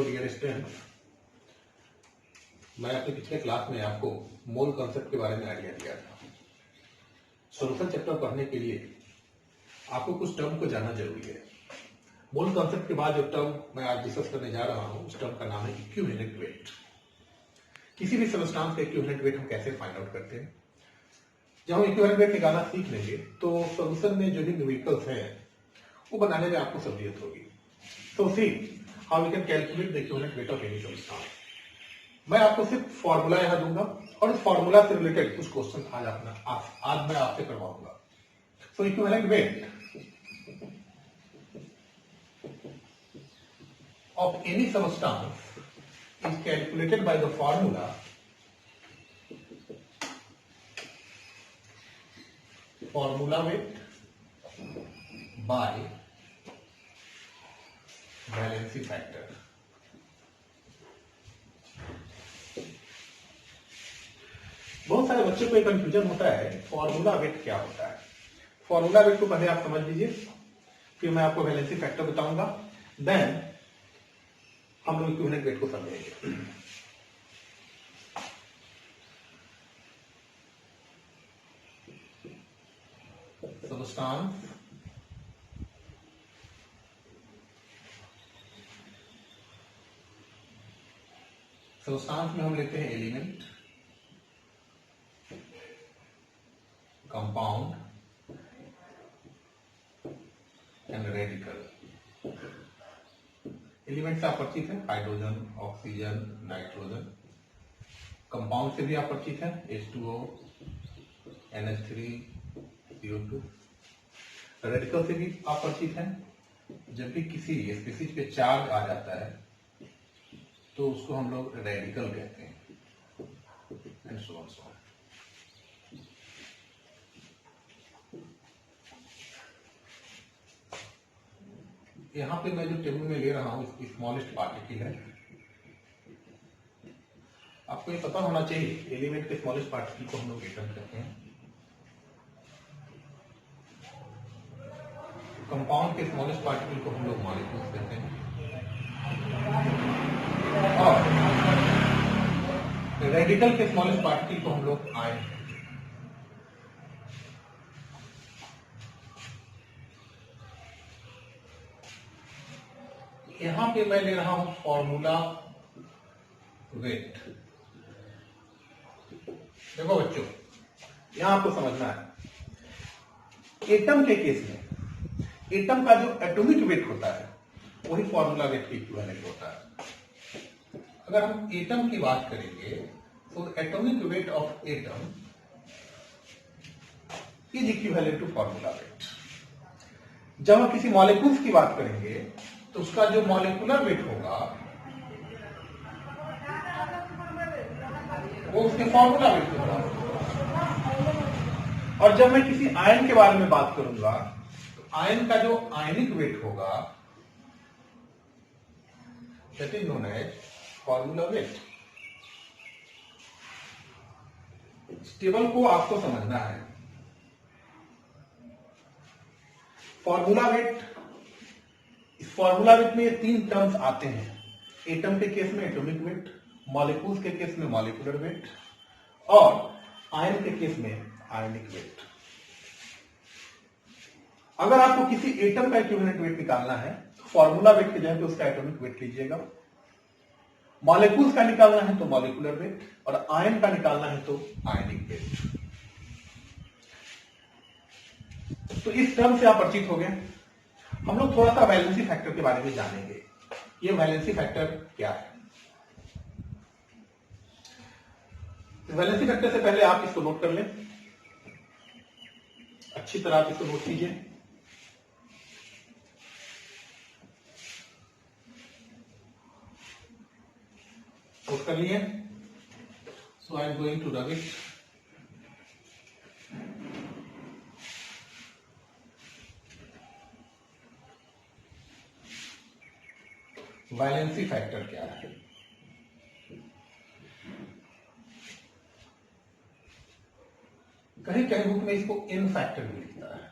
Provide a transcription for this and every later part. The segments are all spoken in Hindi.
हेलो डियर स्टूडेंट्स, मैं अपने पिछले क्लास में आपको मोल कॉन्सेप्ट के बारे में आइडिया दिया था। सोल्यूशन चैप्टर पढ़ने के लिए आपको कुछ टर्म को जानना जरूरी है। मोल कॉन्सेप्ट के बाद जो टर्म मैं आज डिस्कस करने जा रहा हूं, उस टर्म का नाम है इक्विवेलेंट वेट। किसी भी सब्सटेंस का इक्विवेलेंट वेट हम कैसे फाइंड आउट करते हैं? जब हम इक्विवेलेंट वेट निकालना सीख लेंगे तो सोल्यूशन में जो भी न्यूमेरिकल्स हैं वो बनाने में आपको सहूलियत होगी। So see how we can calculate the equivalent weight of any substance. मैं आपको सिर्फ फॉर्मूला यहां दूंगा और इस फॉर्मूला से रिलेटेड कुछ क्वेश्चन आज मैं आपसे करवाऊंगा। So equivalent weight of any substance is calculated by the formula weight by valency factor. बहुत सारे बच्चों को एक कंफ्यूजन होता है फॉर्मूला वेट क्या होता है। फॉर्मूला वेट को पहले आप समझ लीजिए, फिर मैं आपको वैलेंसी फैक्टर बताऊंगा, देन हम लोग इक्विवेलेंट वेट को समझेंगे। सब्सटेंस में हम लेते हैं element, compound and radical. Element से आप परिचित हैं, हाइड्रोजन, ऑक्सीजन, नाइट्रोजन। कंपाउंड से भी आप परिचित हैं, H2O, NH3, CO2। रेडिकल से भी आप परिचित हैं, जब भी किसी स्पीशीज पे चार्ज आ जाता है तो उसको हम लोग रेडिकल कहते हैं, and so on so on. यहां पे मैं जो टेबल में ले रहा हूं इसकी स्मॉलेस्ट पार्टिकल है। आपको ये पता होना चाहिए एलिमेंट के स्मॉलेस्ट पार्टिकल को हम लोग एटम कहते हैं, कंपाउंड के स्मॉलेस्ट पार्टिकल को हम लोग मॉलिक्यूल्स कहते हैं, और रेडिकल के स्मॉलेस्ट पार्टिकल को हम लोग आयन कहते हैं। यहां पे मैं ले रहा हूं फॉर्मूला वेट। देखो बच्चों, यहां आपको समझना है एटम के केस में एटम का जो एटॉमिक वेट होता है वही फॉर्मूला वेट के इक्विवेलेंट होता है। अगर हम एटम की बात करेंगे तो atomic weight of atom is equivalent to formula weight. जब हम किसी मॉलिक्यूल्स की बात करेंगे तो उसका जो मॉलिक्यूलर वेट होगा वो उसके फॉर्मूला वेट के बराबर होगा। और जब मैं किसी आयन के बारे में बात करूंगा तो आयन का जो आयनिक वेट होगा that is known as formula weight. इस टेबल को आपको समझना है। फॉर्मूला वेट, इस फॉर्मूला वेट में ये तीन टर्म्स आते हैं। एटम के केस में एटॉमिक वेट, मॉलिक्यूल्स के केस में मॉलिक्यूलर वेट, और आयन के केस में आयनिक वेट। अगर आपको किसी एटम का इक्विवेलेंट वेट निकालना है तो फॉर्मूला वेट की जगह पे उसका एटॉमिक वेट लीजिएगा, मॉलिक्यूल्स का निकालना है तो मॉलिक्यूलर वेट, और आयन का निकालना है तो आयनिक वेट। तो इस टर्म से आप परिचित हो गए। हम लोग थोड़ा सा वैलेंसी फैक्टर के बारे में जानेंगे। ये वैलेंसी फैक्टर क्या है? वैलेंसी फैक्टर से पहले आप इसको नोट कर लें, अच्छी तरह आप इसको नोट कीजिए। नोट कर लिए? So I am going to rub it. Valency factor क्या है? कहीं कहीं बुक में इसको इन फैक्टर भी लिखता है।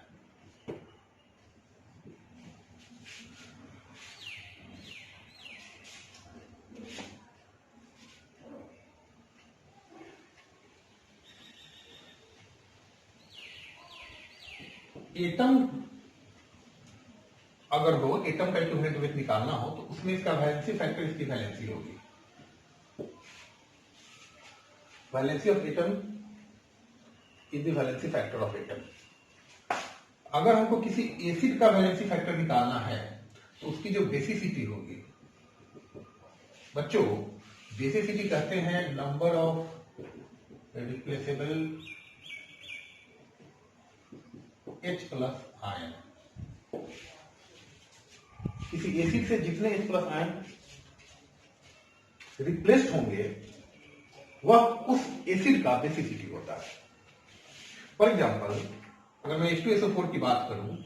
एटम अगर हो, एटम का इक्विवेलेंट वेट निकालना हो तो उसमें इसका वैलेंसी फैक्टर इसकी वैलेंसी होगी। Valency of atom is the valency factor of atom. अगर हमको किसी एसिड का वैलेंसी फैक्टर निकालना है तो उसकी जो बेसिसिटी होगी, बच्चों बेसिसिटी कहते हैं number of replaceable H plus ion. किसी एसिड से जितने H प्लस आयन रिप्लेस्ड होंगे वह उस एसिड का बेसिसिटी होता है। फॉर एग्जांपल अगर मैं H2SO4 की बात करूं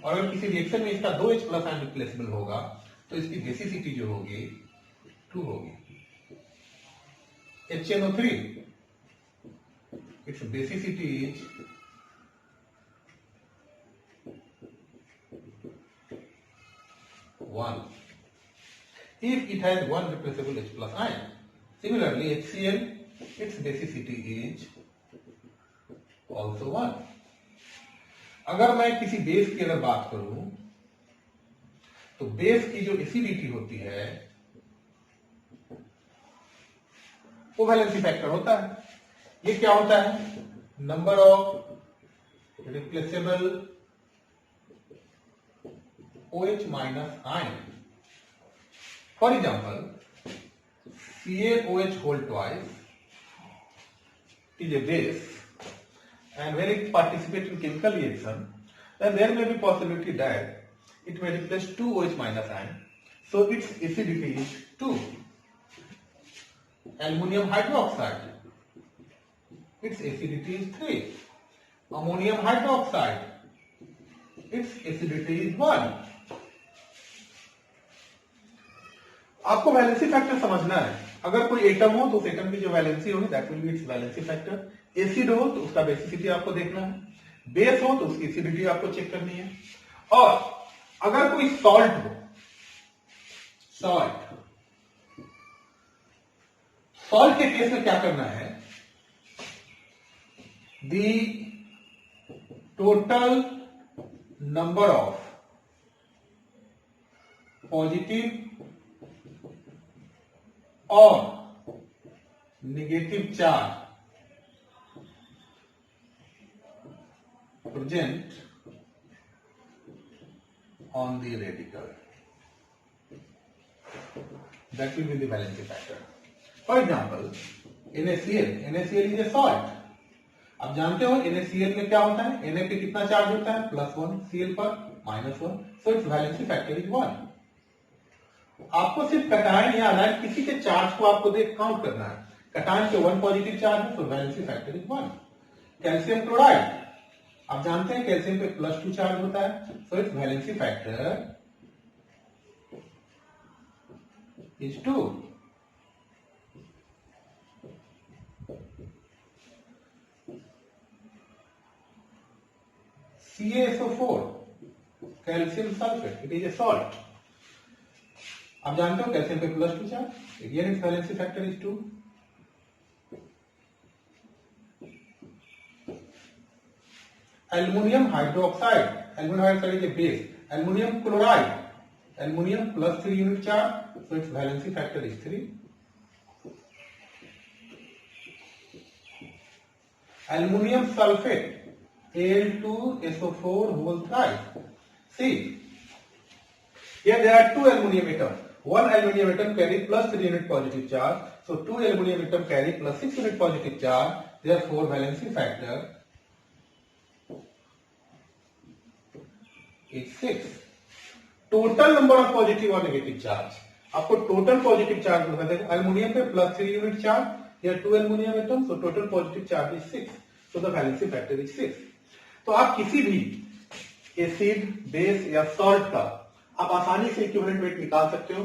और अगर किसी रिएक्शन में इसका 2 H प्लस आयन रिप्लेसेबल होगा तो इसकी बेसिसिटी जो होगी 2 होगी। HNO3 its basicity is 1 if it has one replaceable H plus ion. Similarly, HCl its basicity is also 1. अगर मैं किसी बेस की अगर बात करूं तो बेस की जो एसिडिटी होती है वो वैलेंसी फैक्टर होता है। ये क्या होता है? Number of replaceable OH minus ion. For example CaOH whole twice is a base and when it participates in chemical reaction then there may be possibility that it may replace 2 OH minus ion, so its acidity is 2. Aluminum hydroxide, its acidity is 3. Ammonium hydroxide, its acidity is 1. आपको वैलेंसी फैक्टर समझना है। अगर कोई एटम हो तो उस एटम की जो वैलेंसी होगी that will B it's valency factor. Acid हो तो उसका बेसिसिटी आपको देखना है, बेस हो तो उसकी एसिडिटी आपको चेक करनी है। और अगर कोई सॉल्ट हो, सॉल्ट के केस में क्या करना है? The total number of positive और negative charge present on the radical, that will be the valency factor. For example, NaCl is a salt. आप जानते हो NaCl में क्या होता है? Na पे कितना चार्ज होता है? +1, Cl पर -1, so its valency factor is 1. आपको सिर्फ कटायन या अनायन किसी के चार्ज को आपको देख काउंट करना है। कटायन पे 1 पॉजिटिव चार्ज है, so valency factor is 1. Calcium chloride, आप जानते हैं कैल्शियम पे +2 चार्ज होता है, so it's valency factor is 2. CaSO4 calcium sulphate, it is a salt. आप जानते हो कैल्शियम पे +2 charge, again it's valency factor is 2. Aluminium hydroxide, aluminum hydroxide is a base. Aluminium chloride, aluminium +3 unit charge, so its valency factor is 3. Aluminium sulfate, Al2SO4 whole thrice. See, here there are two aluminium atoms. One aluminium atom carry +3 unit positive charge, so two aluminium atom carry +6 unit positive charge. Therefore, valency factor is 6. Total number of positive और नेगेटिव चार्ज, आपको टोटल पॉजिटिव चार्ज बता देगा। एल्युमिनियम पे +3 यूनिट चार्ज या 2 aluminium atom, so total positive charge is 6, so the valency factor is 6. तो आप किसी भी एसिड, बेस या सॉल्ट का आप आसानी से इक्विवेलेंट वेट निकाल सकते हो।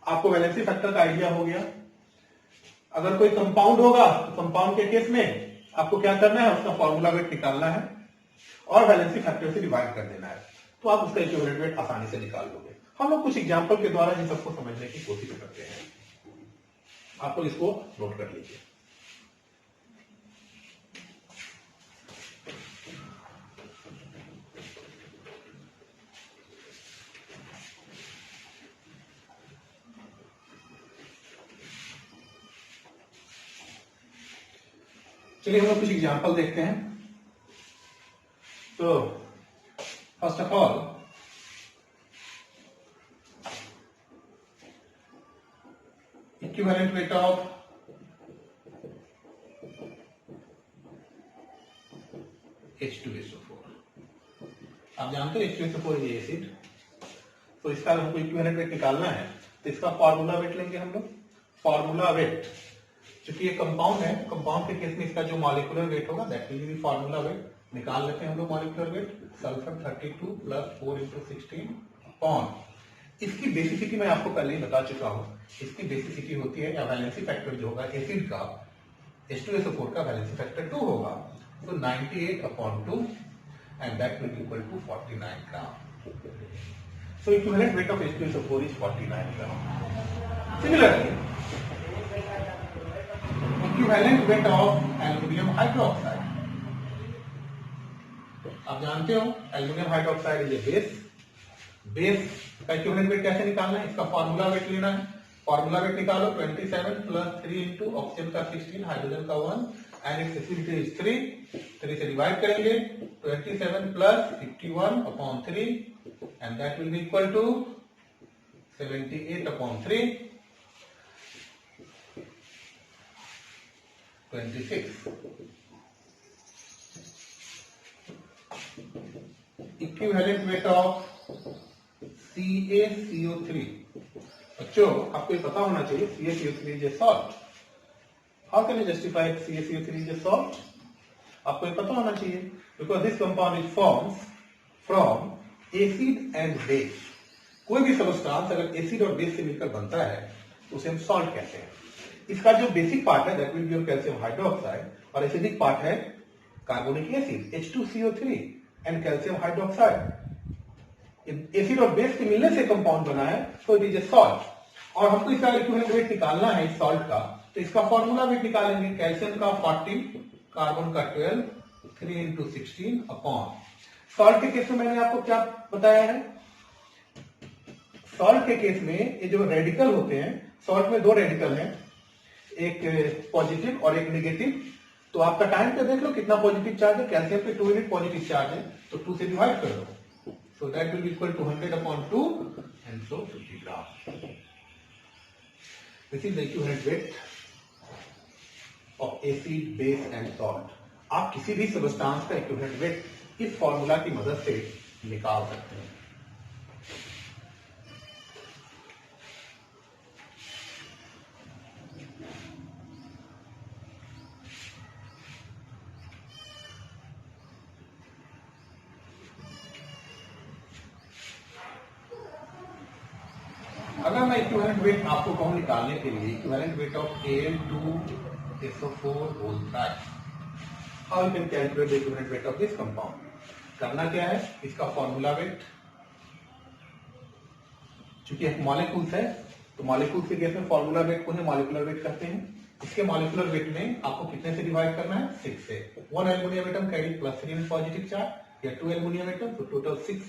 आपको वैलेंसी फैक्टर का आइडिया हो गया। अगर कोई कंपाउंड होगा तो कंपाउंड के केस में आपको क्या करना है? उसका फॉर्मूला वेट निकालना है और वैलेंसी फैक्टर से डिवाइड कर देना है, तो आप उसका इक्विवेलेंट वेट आसानी से निकाल लोगे। हम लोग कुछ एग्जांपल के द्वारा इन सबको समझने की कोशिश करते हैं। आप लोग इसको नोट कर लीजिए। चलिए हम लोग कुछ एग्जांपल देखते हैं। तो first of all equivalent weight of H2SO4। आप जानते हो H2SO4 इज एसिड, तो इसका हमको इक्विवेलेंट वेट निकालना है तो इसका फॉर्मूला वेट लेंगे हम लोग। फॉर्मूला वेट, चूंकि ये कंपाउंड है, कंपाउंड के केस में इसका जो मॉलिक्यूलर वेट होगा that will B formula wait. निकाल लेते हैं हम लोग molecular weight. Sulphur 32 plus 4 into 16 upon, इसकी बेसिसिटी मैं आपको पहले ही बता चुका हूं। इसकी बेसिसिटी होती है या वैलेंसी फैक्टर जो होगा एसिड का, H2SO4 का वैलेंसी फैक्टर 2 होगा, तो 98 upon 2 and that will be equal to 49 gram. So equivalent weight of H2SO4 is 49 gram. Similarly, equivalent weight of aluminium hydroxide. आप जानते हो aluminium hydroxide is a base. Base का इक्विवेलेंट वेट कैसे निकालना है, इसका फॉर्मूला वेट लेना है। फॉर्मूला वेट निकालो 27 प्लस 3 इंटू ऑक्सीजन का 16, हाइड्रोजन का 1 एंड इट्स एसिडिटी इज 3 से डिवाइड करेंगे 27 plus 51 upon 3 and that will be equal to 78 upon 3 26। Equivalent weight of CaCO3। बच्चों आपको ये पता होना चाहिए CaCO3 is a salt. How can you justify CaCO3 is a salt? आपको ये पता होना चाहिए because this compound is forms from acid and base. कोई भी सबस्टांस अगर एसिड और बेस से मिलकर बनता है तो उसे हम सॉल्ट कहते हैं। इसका जो बेसिक पार्ट है that will be your calcium hydroxide और एसिडिक पार्ट है carbonic acid H2CO3 and calcium hydroxide. Acid और बेस के मिलने से कंपाउंड बना है, तो इट इज ए सॉल्ट। और हमको इसका इक्विवेलेंट वेट निकालना है इस सॉल्ट का, तो इसका फॉर्मूला वेट निकालेंगे। कैल्शियम का 40, कार्बन का 12, 3 इंटू 16 अपॉन। सॉल्ट के केस में मैंने आपको क्या बताया है, सॉल्ट के केस में ये जो रेडिकल होते हैं, सॉल्ट में 2 रेडिकल हैं, एक पॉजिटिव और एक नेगेटिव। तो आपका टाइम पे देख लो कितना पॉजिटिव चार्ज है, कैल्शियम पे 2 यूनिट पॉजिटिव चार्ज है, तो 2 से डिवाइड कर दो, so that will be equal to 100 upon 2 and so 50 gram. This is the equivalent weight of acid, base and salt. आप किसी भी सबस्टांस का इक्विवेलेंट वेट इस फॉर्मूला की मदद से निकाल सकते हैं। अगर मैं इक्विवेलेंट वेट आपको कहूं निकालने के लिए, equivalent weight of Al2SO4 whole thrice, how you can calculate the equivalent weight of this compound? करना क्या है, इसका फॉर्मूला वेट, चूंकि एक मॉलिक्यूल्स है तो मॉलिक्यूल्स के केस में फॉर्मूला वेट को ही मॉलिक्यूलर वेट करते हैं। इसके मॉलिक्यूलर वेट में आपको कितने से डिवाइड करना है, 6 से। 1 aluminium atom carry plus 3 unit positive charge, या 2 एल्युमिनियम एटम, तो टोटल 6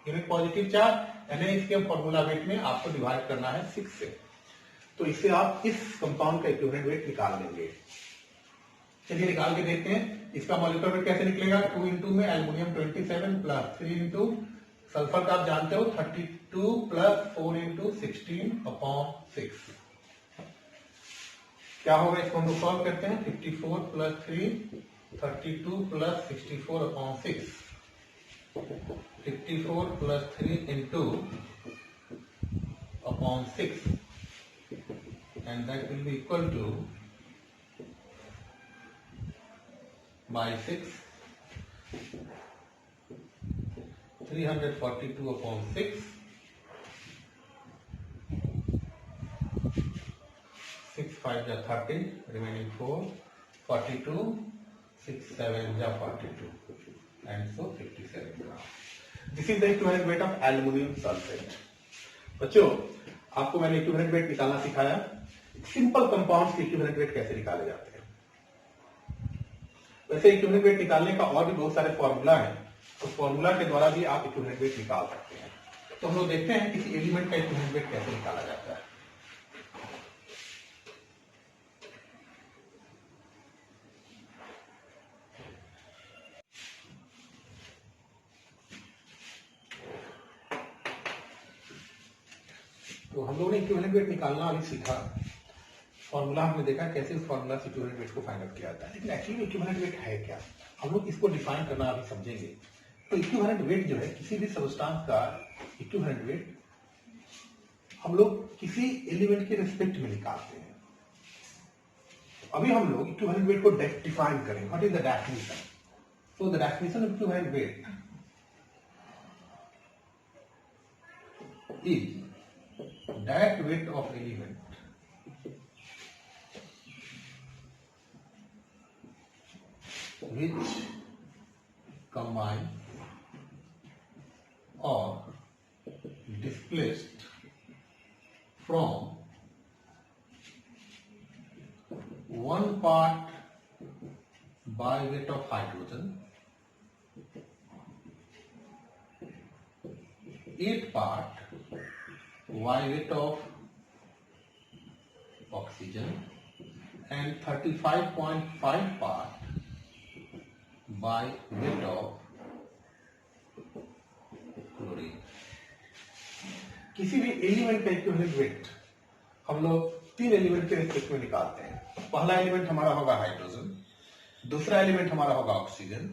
यूनिट पॉजिटिव चार्ज, यानी इसके फॉर्मूला वेट में आपको डिवाइड करना है 6 से। तो इससे आप इस कंपाउंड का इक्विवेलेंट वेट निकाल लेंगे। चलिए निकाल के देखते हैं इसका मॉलिक्यूलर वेट कैसे निकलेगा। 2 इंटू में एल्युमिनियम 27 प्लस 3 इंटू सल्फर का आप जानते हो 32 प्लस 4 इंटू 16 अपॉन 6। क्या होगा, इसको हम लोग सॉल्व करते हैं। 54 plus 3, 32 plus 64 upon 6, 54 plus 3 into upon 6 and that will be equal to by 6 342 upon 6 6 5 ja 30 remaining 4 42 6 7 ja 42 and so 57 gram. This is the equivalent weight of aluminum sulfate. बच्चों आपको मैंने इक्विवेलेंट वेट निकालना सिखाया। सिंपल कंपाउंड्स के इक्विवेलेंट वेट कैसे निकाले जाते हैं। वैसे इक्विवेलेंट वेट निकालने का और भी बहुत सारे फॉर्मूला है, तो फॉर्मूला के द्वारा भी आप इक्विवेलेंट वेट निकाल सकते हैं। तो हम लोग देखते हैं किसी एलिमेंट का इक्विवेलेंट वेट कैसे निकाला जाता है। तो हम लोगों ने इक्विवेलेंट वेट निकालना अभी सीखा, फॉर्मूला हमने देखा कैसे उस फॉर्मूला से इक्विवेलेंट वेट को फाइंड आउट किया जाता है। लेकिन एक्चुअली इक्विवेलेंट वेट है क्या, हम लोग इसको डिफाइन करना अभी समझेंगे। तो इक्विवेलेंट वेट जो है किसी भी सबस्टांस का इक्विवेलेंट वेट हम लोग किसी एलिमेंट के रिस्पेक्ट में निकालते हैं। अभी हम लोग इक्विवेलेंट वेट को डिफाइन करेंगे। What is the definition? So the definition of equivalent weight is that weight of element which combine or displaced from one part by weight of hydrogen, 8 part by weight of oxygen and 35.5 part by weight of chlorine। किसी भी एलिमेंट का इक्विवेलेंट वेट हम लोग 3 एलिमेंट के रिस्पेक्ट में निकालते हैं। पहला एलिमेंट हमारा होगा हाइड्रोजन, दूसरा एलिमेंट हमारा होगा ऑक्सीजन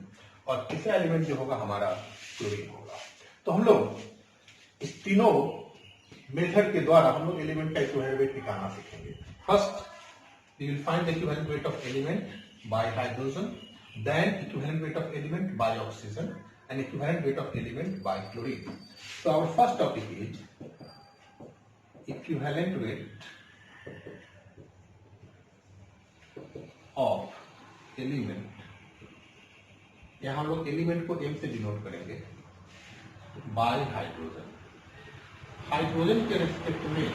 और तीसरा एलिमेंट जो होगा हमारा क्लोरीन होगा। तो हम लोग इस तीनों मेथड के द्वारा हम लोग एलिमेंट का इक्विवेलेंट वेट निकालना सीखेंगे। First we will find the equivalent weight of element by hydrogen, then equivalent weight of element by oxygen and equivalent weight of element by chlorine. So our first topic is equivalent weight of element. यहां हम लोग एलिमेंट को एम से डिनोट करेंगे बाय हाइड्रोजन। हाइड्रोजन के रिस्पेक्ट में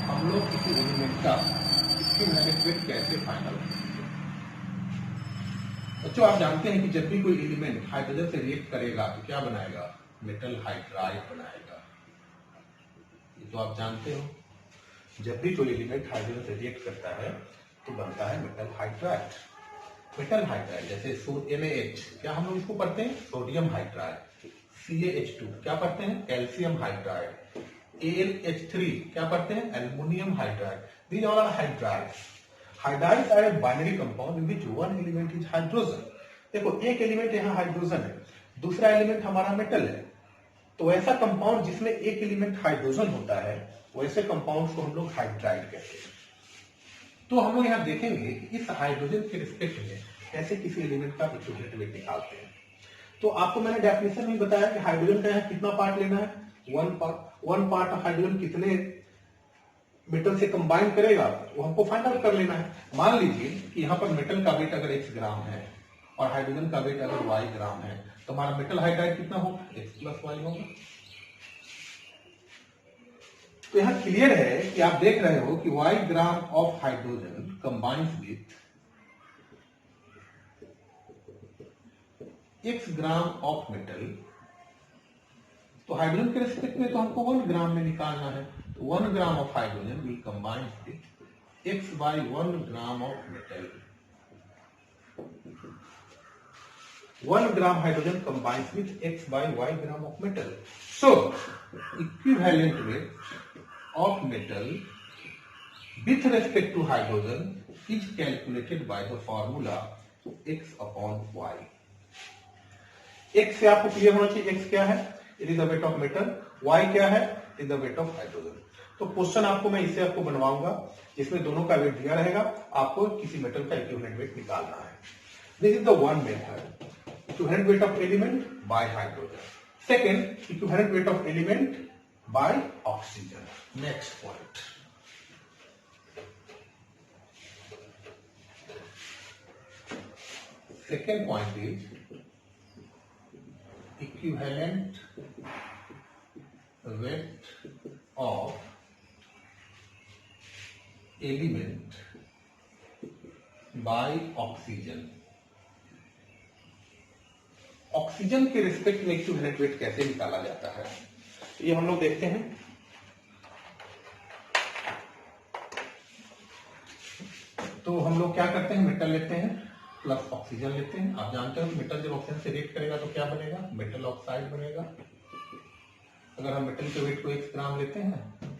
हम लोग किसी एलिमेंट का इक्विवेलेंट वेट कैसे फाइंड आउट करेंगे? बच्चों आप जानते हैं कि जब भी कोई एलिमेंट हाइड्रोजन से रिएक्ट करेगा तो क्या बनाएगा? मेटल हाइड्राइड बनाएगा। ये तो आप जानते हो, जब भी कोई एलिमेंट हाइड्रोजन से रिएक्ट करता है तो बनता है मेटल हाइड्राइड। मेटल हाइड्राइड जैसे NaH, क्या हम लोग इसको पढ़ते हैं? Sodium hydride. CaH2 क्या पढ़ते हैं? Calcium hydride. AlH3 क्या पढ़ते हैं? Aluminium hydride. These all are hydrides. Hydrides are a binary compound in which one element is hydrogen. देखो एक एलिमेंट यहाँ हाइड्रोजन है, दूसरा एलिमेंट हमारा मेटल है। तो ऐसा कंपाउंड जिसमें एक एलिमेंट हाइड्रोजन होता है वैसे कंपाउंड को हम लोग हाइड्राइड कहते हैं। तो हम लोग यहाँ देखेंगे कि इस हाइड्रोजन के रिस्पेक्ट में कैसे किसी एलिमेंट का इक्विवेलेंट वेट निकालते हैं। तो आपको मैंने डेफिनेशन में बताया कि हाइड्रोजन का यहाँ कितना पार्ट लेना है? 1 पार्ट। 1 पार्ट हाइड्रोजन कितने मेटल से कंबाइन करेगा वो हमको फाइंड आउट कर लेना है। मान लीजिए कि यहाँ पर मेटल का वेट अगर x ग्राम है और हाइड्रोजन का वेट अगर y ग्राम है तो हमारा मेटल हाइड्राइड कितना होगा? x प्लस y होगा। तो यहाँ क्लियर है कि आप देख रहे हो कि y gram of hydrogen combines with x gram of metal. तो हाइड्रोजन के रिस्पेक्ट में तो हमको 1 ग्राम में निकालना है। तो 1 gram of hydrogen will combine with x by 1 gram of metal. 1 gram hydrogen combines with x by y gram of metal. So equivalent weight of metal with respect to hydrogen is calculated by the formula x upon y। x से आपको क्लियर होना चाहिए x क्या है? It is the wait of metal. y क्या है? It is the weight of hydrogen. तो क्वेश्चन आपको मैं इससे आपको बनवाऊंगा जिसमें दोनों का वेट दिया रहेगा, आपको किसी मेटल का इक्विवेलेंट वेट निकालना है। This is the one method, equivalent weight of element by hydrogen. Second, equivalent weight of element by oxygen। Next point, second point is equivalent weight of element by oxygen। Oxygen के रिस्पेक्ट में इक्विवेलेंट वेट कैसे निकाला जाता है ये हम लोग देखते हैं। तो हम लोग क्या करते हैं? मेटल लेते हैं प्लस ऑक्सीजन लेते हैं। आप जानते हो मेटल जब ऑक्सीजन से रिएक्ट करेगा तो क्या बनेगा? मेटल ऑक्साइड बनेगा। अगर हम मेटल के वेट को 1 ग्राम लेते हैं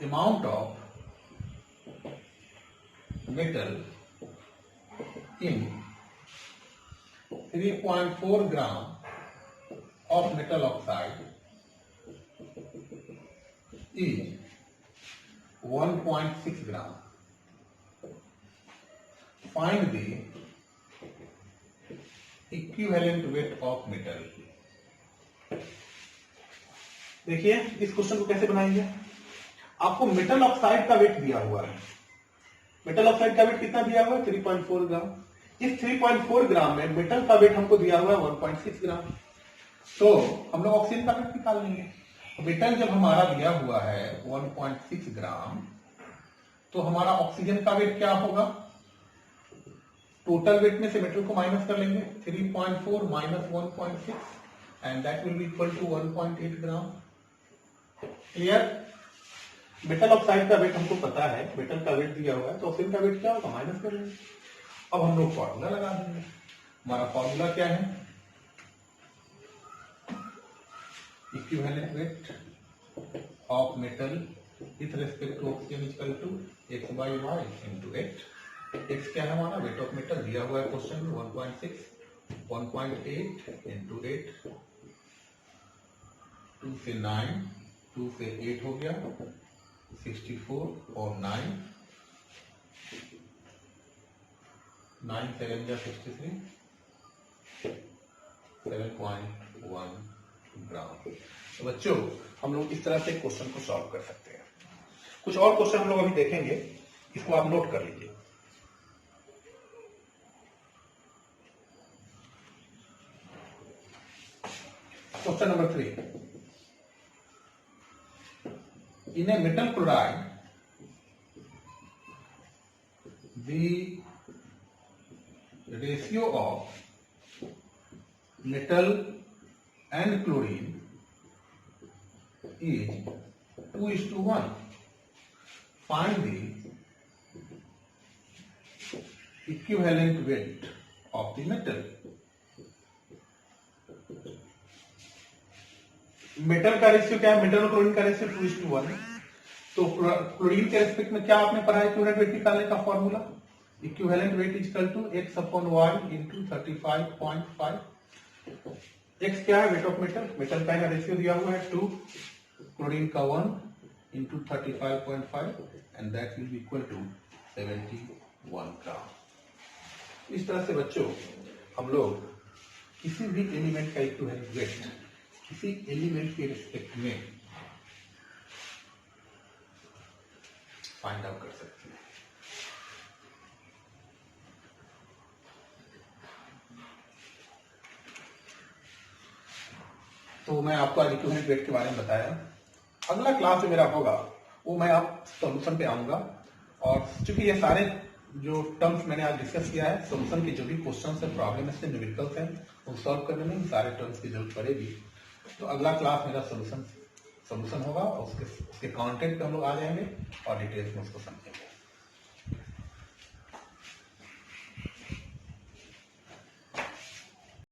amount of metal in 3.4 gram of metal oxide is 1.6 gram. Find the equivalent weight of metal. देखिए इस क्वेश्चन को कैसे बनाएंगे। आपको मेटल ऑक्साइड का वेट दिया हुआ है। मेटल ऑक्साइड का वेट कितना दिया हुआ है? 3.4 ग्राम। इस 3.4 ग्राम में मेटल का वेट हमको दिया हुआ है 1.6 ग्राम। तो हम लोग ऑक्सीजन का वेट निकाल लेंगे। मेटल जब हमारा दिया हुआ है 1.6 ग्राम, तो हमारा ऑक्सीजन का वेट क्या होगा? टोटल वेट में से मेटल को माइनस कर लेंगे। 3.4 minus 1.6 and that will be equal to 1.8 gram. Clear? Metal oxide का वेट हमको पता है, मेटल का वेट दिया हुआ है, तो ऑक्सीजन का वेट क्या होगा? माइनस कर लेंगे। अब हम लोग फॉर्मूला लगा देंगे। हमारा फॉर्मूला क्या है? Equivalent weight of metal with respect to oxygen equal to x by y into 8। x क्या है हमारा? वेट ऑफ मेटल दिया हुआ है क्वेश्चन में 1.6, 1.8 into 8, 2 से 9, 2 से 8 हो गया 64 और 9 7 जा 63, 7.1 ग्राम। तो बच्चों हम लोग इस तरह से क्वेश्चन को सॉल्व कर सकते हैं। कुछ और क्वेश्चन हम लोग अभी देखेंगे, इसको आप नोट कर लीजिए। Question number 3, in a metal chloride the ratio of metal and chlorine is 2:1. Find the equivalent weight of the metal. Metal का रेशियो क्या है? मेटल और क्लोरीन का रेशियो 2:1 है। तो क्लोरीन के रेस्पेक्ट में क्या आपने पढ़ा है? इक्विवेलेंट वेट निकालने का formula, equivalent weight is equal to x upon y into 35.5। x क्या है? Weight of metal. मेटल का रेशियो दिया हुआ है 2, क्लोरीन का 1 into 35.5 and that will be equal to 71 gram. इस तरह से बच्चों हम लोग किसी भी एलिमेंट का इक्विवेलेंट वेट किसी एलिमेंट के रिस्पेक्ट में फाइंड आउट कर सकते हैं। तो मैं आपको आज इक्विवेलेंट वेट के बारे में बताया। अगला क्लास जो मेरा होगा वो मैं आप सॉल्यूशन पे आऊंगा, और चूंकि ये सारे जो टर्म्स मैंने आज डिस्कस किया है, सॉल्यूशन के जो भी क्वेश्चंस है, प्रॉब्लम है, न्यूमेरिकल्स हैं, वो सॉल्व करने में इन सारे टर्म्स की जरूरत पड़ेगी। तो अगला क्लास मेरा सॉल्यूशन होगा और उसके कंटेंट पे हम लोग आ जाएंगे और डिटेल्स में उसको समझेंगे।